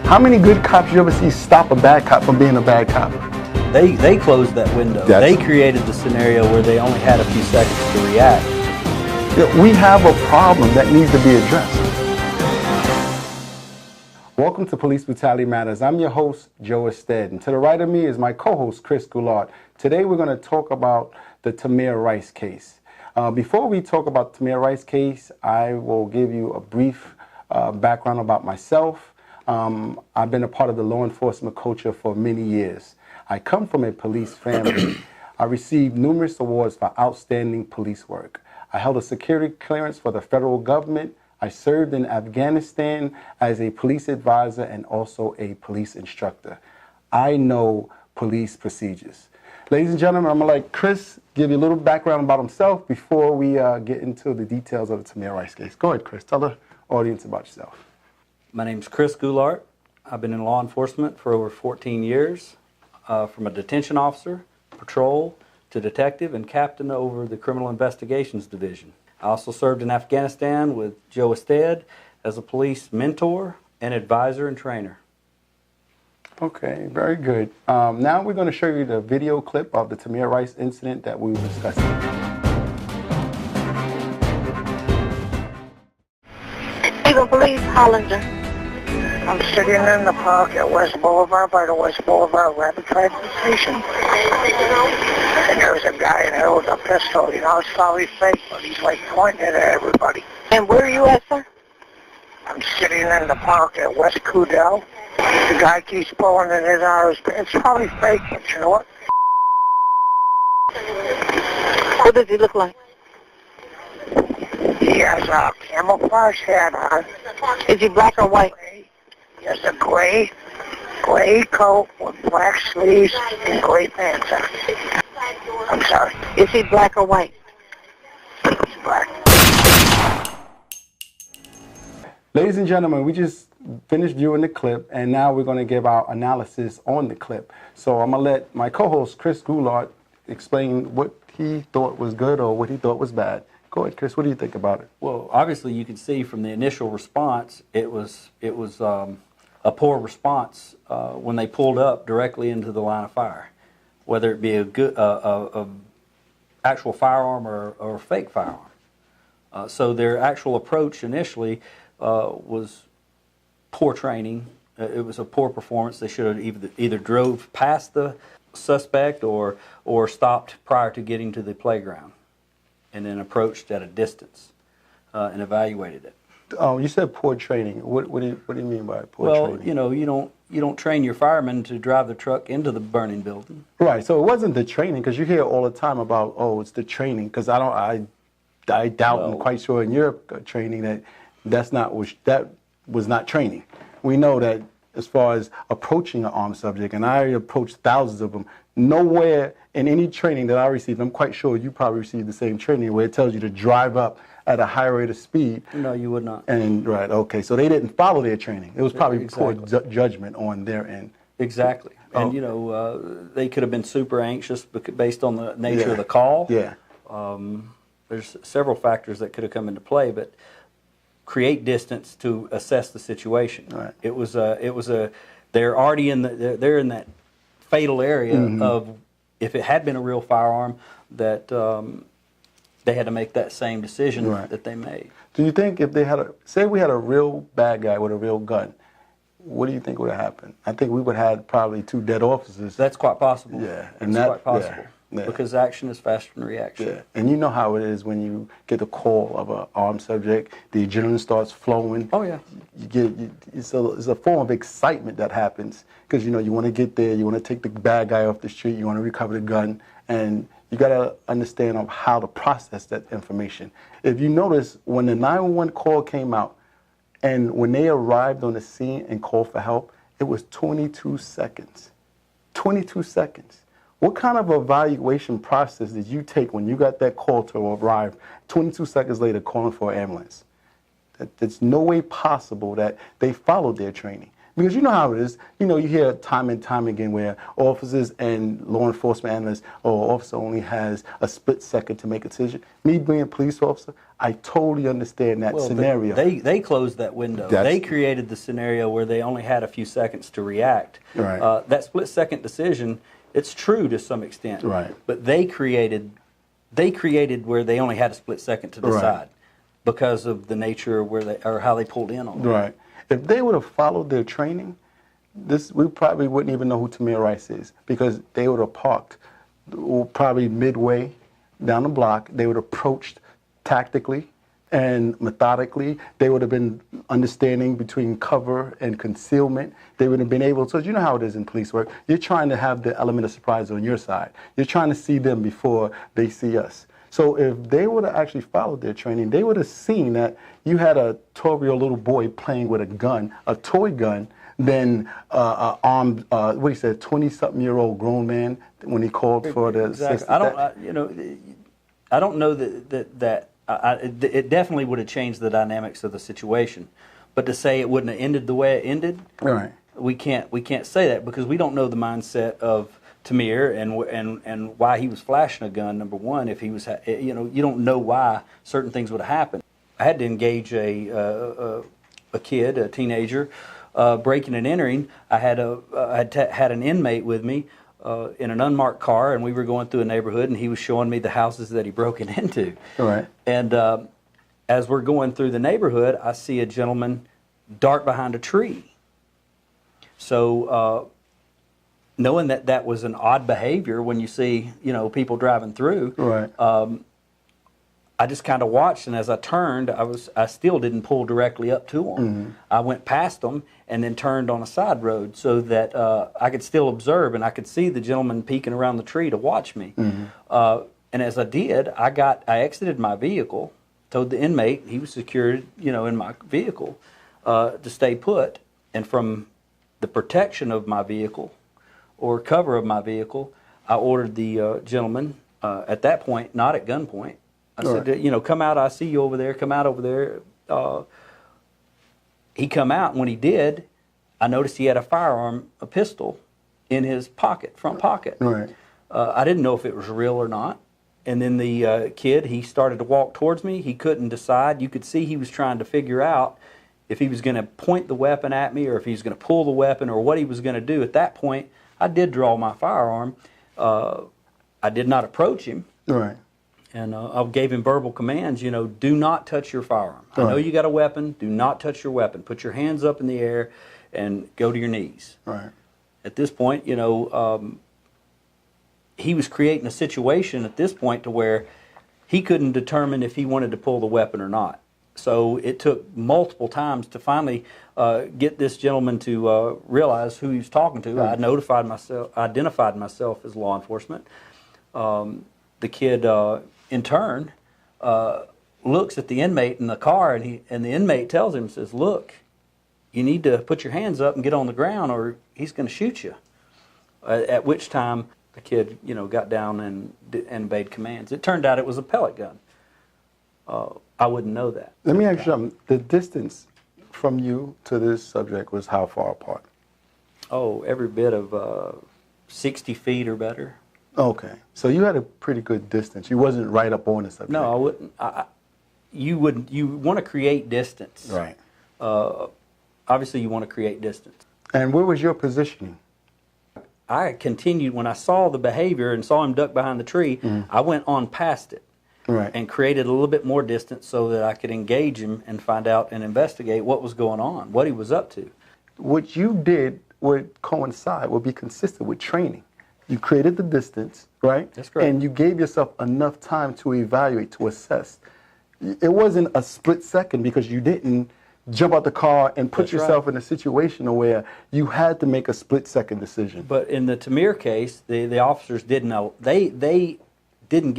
How many good cops you ever see stop a bad cop from being a bad cop? They closed that window. They created the scenario where they only had a few seconds to react. Yeah, we have a problem that needs to be addressed. Welcome to Police Brutality Matters. I'm your host, Joe Ested, and to the right of me is my co-host, Chris Goulart. Today we're going to talk about the TAMIR RICE case. Before we talk about the TAMIR RICE case, I will give you a brief background about myself. I've been a part of the law enforcement culture for many years. I come from a police family. I received numerous awards for outstanding police work. I held a security clearance for the federal government. I served in Afghanistan as a police advisor and also a police instructor. I know police procedures. Ladies and gentlemen, I'm going to let Chris give you a little background about himself before we get into the details of the TAMIR RICE case. Go ahead, Chris. Tell the audience about yourself. My name's Chris Goulart. I've been in law enforcement for over 14 years, from a detention officer, patrol, to detective and captain over the Criminal Investigations Division. I also served in Afghanistan with Joe Ested as a police mentor and advisor and trainer. Okay, very good. Now we're going to show you the video clip of the TAMIR RICE incident that we were discussing. Eagle Police, Hollander. I'm sitting in the park at West Boulevard by the West Boulevard Rapid Transit Station. And there was a guy in there with a pistol. You know, it's probably fake, but he's like pointing it at everybody. And where are you at, sir? I'm sitting in the park at West Cudell. The guy keeps pulling it in out. It's probably fake, but you know what? What does he look like? He has a camouflage hat on. Is he black or white? He has a gray coat with black sleeves and gray pants on. I'm sorry. Is he black or white? He's black. Ladies and gentlemen, we just finished viewing the clip, and now we're going to give our analysis on the clip. So I'm going to let my co-host, Chris Goulart, explain what he thought was good or what he thought was bad. Go ahead, Chris. What do you think about it? Well, obviously you can see from the initial response, it was a poor response when they pulled up directly into the line of fire, whether it be a actual firearm or a fake firearm. So their actual approach initially was poor training. It was a poor performance. They should have either drove past the suspect or stopped prior to getting to the playground, and then approached at a distance and evaluated it. Oh, you said poor training. What do you mean by poor training? Well, you know, you don't train your firemen to drive the truck into the burning building. Right. So it wasn't the training, because you hear all the time about, oh, it's the training. Because I doubt and quite sure in your training that was not training. We know that as far as approaching an armed subject, and I approached thousands of them, nowhere in any training that I received, I'm quite sure you probably received the same training, where it tells you to drive up at a high rate of speed. No, you would not. And right, okay, so they didn't follow their training. It was probably poor judgment on their end. Exactly. And you know, they could have been super anxious based on the nature of the call. Yeah. There's several factors that could have come into play, but create distance to assess the situation. Right. They're already they're in that fatal area of, if it had been a real firearm, that they had to make that same decision that they made. Do you think if they had say we had a real bad guy with a real gun, what do you think would have happened? I think we would have had probably 2 dead officers. That's quite possible. Yeah. And that's quite possible. Yeah. Because action is faster than reaction. Yeah. And you know how it is when you get the call of an armed subject, the adrenaline starts flowing. Oh, yeah. It's a form of excitement that happens, because, you know, you want to get there, you want to take the bad guy off the street, you want to recover the gun, and you got to understand of how to process that information. If you notice, when the 911 call came out, and when they arrived on the scene and called for help, it was 22 seconds. 22 seconds. What kind of evaluation process did you take when you got that call to arrive 22 seconds later calling for an ambulance? There's no way possible that they followed their training. Because you know how it is. You know, you hear time and time again where officers and law enforcement analysts, or officer only has a split second to make a decision. Me being a police officer, I totally understand that scenario. They closed that window. They created the scenario where they only had a few seconds to react. Right. That split second decision, it's true to some extent. Right. But they created where they only had a split second to decide because of the nature of where they or how they pulled in on it. Right. If they would have followed their training, we probably wouldn't even know who TAMIR RICE is, because they would have parked probably midway down the block. They would have approached tactically and methodically. They would have been understanding between cover and concealment. They would have been able to, you know how it is in police work. You're trying to have the element of surprise on your side. You're trying to see them before they see us. So if they would have actually followed their training, they would have seen that you had a 12-year-old little boy playing with a gun, a toy gun, than armed, what he said, 20-something-year-old grown man when he called for the assistance. I don't know that it definitely would have changed the dynamics of the situation, but to say it wouldn't have ended the way it ended, right? We can't say that because we don't know the mindset of TAMIR and why he was flashing a gun. Number one, if he was, you don't know why certain things would have happened. I had to engage a kid, a teenager, breaking and entering. I had had an inmate with me in an unmarked car, and we were going through a neighborhood, and he was showing me the houses that he broke into. Right. And as we're going through the neighborhood, I see a gentleman dart behind a tree. So knowing that that was an odd behavior when you see, people driving through, right. I just kind of watched, and as I turned, I still didn't pull directly up to him. Mm-hmm. I went past him and then turned on a side road so that I could still observe, and I could see the gentleman peeking around the tree to watch me. Mm-hmm. And as I did, I exited my vehicle, told the inmate, he was secured, in my vehicle, to stay put, and from the protection of my vehicle or cover of my vehicle, I ordered the gentleman at that point, not at gunpoint. I said, come out, I see you over there, come out over there. He come out, and when he did, I noticed he had a firearm, a pistol, in his pocket, front pocket. Right. I didn't know if it was real or not. And then the kid, he started to walk towards me. He couldn't decide. You could see he was trying to figure out if he was going to point the weapon at me or if he was going to pull the weapon or what he was going to do. At that point, I did draw my firearm. I did not approach him. Right. And I gave him verbal commands, do not touch your firearm. Right. I know you got a weapon. Do not touch your weapon. Put your hands up in the air and go to your knees. Right. At this point, he was creating a situation at this point to where he couldn't determine if he wanted to pull the weapon or not. So it took multiple times to finally get this gentleman to realize who he was talking to. Right. I identified myself as law enforcement. The kid, in turn, looks at the inmate in the car, and the inmate tells him, says, "Look, you need to put your hands up and get on the ground, or he's going to shoot you." At which time the kid, got down and obeyed commands. It turned out it was a pellet gun. I wouldn't know that. Let me ask you something. The distance from you to this subject was how far apart? Oh, every bit of 60 feet or better. Okay, so you had a pretty good distance. You wasn't right up on the subject. No, I wouldn't. You want to create distance. Right. Obviously, you want to create distance. And where was your positioning? I continued, when I saw the behavior and saw him duck behind the tree, I went on past it. Right. And created a little bit more distance so that I could engage him and find out and investigate what was going on, what he was up to. What you did would coincide, would be consistent with training. You created the distance, right? That's correct. And you gave yourself enough time to evaluate, to assess. It wasn't a split second because you didn't jump out the car and put yourself in a situation where you had to make a split-second decision. But in the TAMIR case, the officers didn't know. They didn't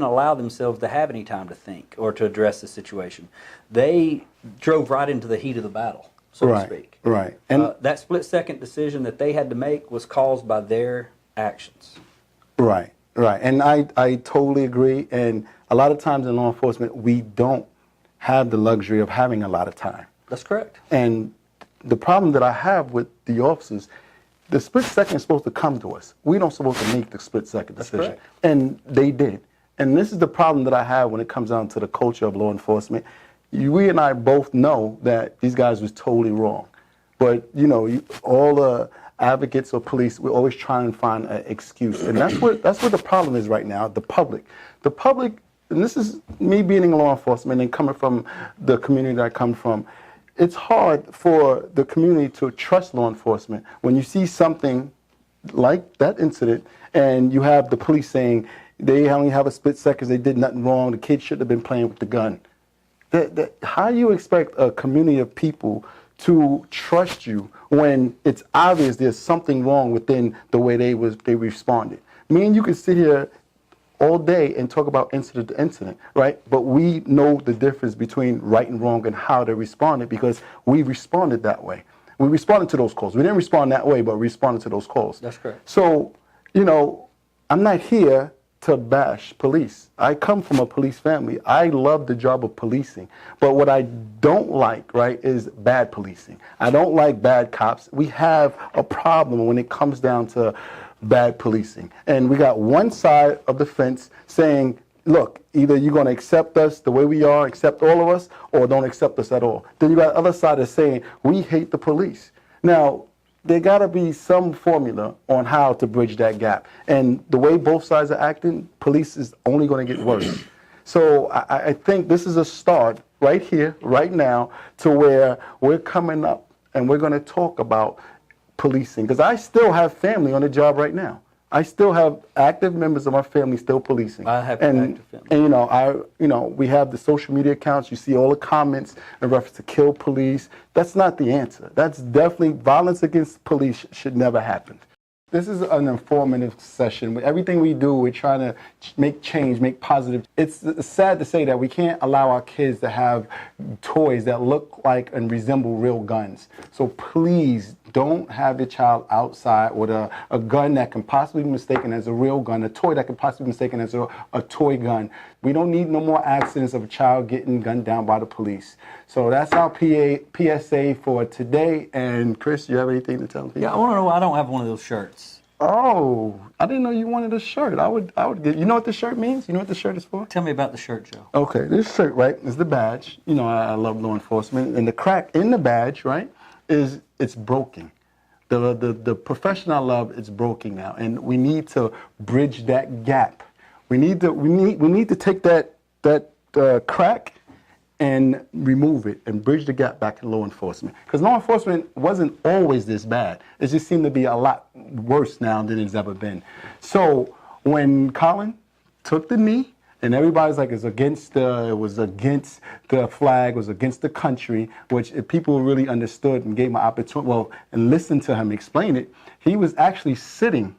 allow themselves to have any time to think or to address the situation. They drove right into the heat of the battle, so to speak. Right. And that split-second decision that they had to make was caused by their actions. Right. And I totally agree. And a lot of times in law enforcement, we don't have the luxury of having a lot of time. That's correct. And the problem that I have with the officers, the split second is supposed to come to us. We don't supposed to make the split second decision. correct. And they did. And this is the problem that I have when it comes down to the culture of law enforcement. We and I both know that these guys was totally wrong. But, you know, all the advocates or police, we're always trying to find an excuse. And that's what the problem is right now, the public. The public, and this is me being in law enforcement and coming from the community that I come from, it's hard for the community to trust law enforcement when you see something like that incident and you have the police saying they only have a split second, they did nothing wrong, the kid shouldn't have been playing with the gun. How do you expect a community of people to trust you when it's obvious there's something wrong within the way they responded? Me and you can sit here all day and talk about incident to incident, right? But we know the difference between right and wrong and how they responded because we responded that way. We responded to those calls. We didn't respond that way, but we responded to those calls. That's correct. So, you know, I'm not here to bash police. I come from a police family. I love the job of policing. But what I don't like, right, is bad policing. I don't like bad cops. We have a problem when it comes down to bad policing. And we got one side of the fence saying, look, either you're going to accept us the way we are, accept all of us, or don't accept us at all. Then you got the other side that's saying, we hate the police. Now, there got to be some formula on how to bridge that gap. And the way both sides are acting, police is only going to get worse. So I think this is a start right here, right now, to where we're coming up and we're going to talk about policing. Because I still have family on the job right now. I still have active members of my family still policing. I have active family. And we have the social media accounts. You see all the comments in reference to kill police. That's not the answer. That's definitely violence against police should never happen. This is an informative session. With everything we do, we're trying to make change, make positive. It's sad to say that we can't allow our kids to have toys that look like and resemble real guns. So please don't have your child outside with a gun that can possibly be mistaken as a real gun, a toy that can possibly be mistaken as a toy gun. We don't need no more accidents of a child getting gunned down by the police. So that's our PSA for today. And Chris, you have anything to tell people? Yeah, I want to know why I don't have one of those shirts. Oh, I didn't know you wanted a shirt. I would get. You know what the shirt means? You know what the shirt is for? Tell me about the shirt, Joe. Okay, this shirt, right, is the badge. You know, I love law enforcement, and the crack in the badge, right, is it's broken. The profession I love, it's broken now, and we need to bridge that gap. We need to take that crack and remove it and bridge the gap back in law enforcement. Because law enforcement wasn't always this bad. It just seemed to be a lot worse now than it's ever been. So when Colin took the knee, and everybody's like, it was against the flag, it was against the country, which if people really understood and gave him an opportunity, and listened to him explain it, he was actually sitting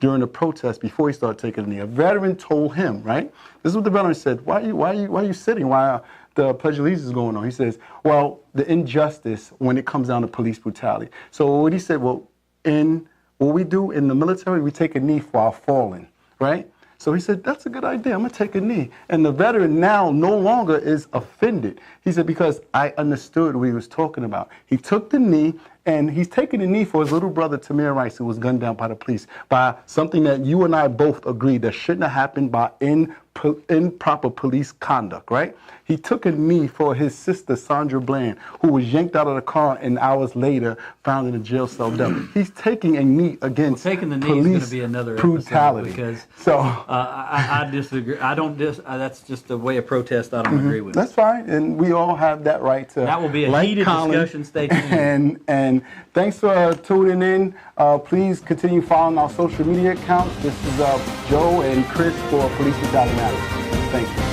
during the protest before he started taking the knee. A veteran told him, right? This is what the veteran said, why are you sitting while the Pledge of Allegiance is going on? He says, well, the injustice when it comes down to police brutality. So what he said, well, in what we do in the military, we take a knee for our fallen, right? So he said, that's a good idea. I'm going to take a knee. And the veteran now no longer is offended. He said, because I understood what he was talking about. He took the knee, and he's taking the knee for his little brother, TAMIR RICE, who was gunned down by the police, by something that you and I both agreed that shouldn't have happened by improper police conduct, right? He took a knee for his sister, Sandra Bland, who was yanked out of the car and hours later found in a jail cell dead. He's taking a knee against taking the knee police is going to be another brutality. Because so I disagree. That's just a way of protest I don't agree with. That's fine, and we all have that right to. That will be a heated discussion. Stay tuned. And thanks for tuning in. Please continue following our social media accounts. This is Joe and Chris for Police Brutality Matters. Thank you.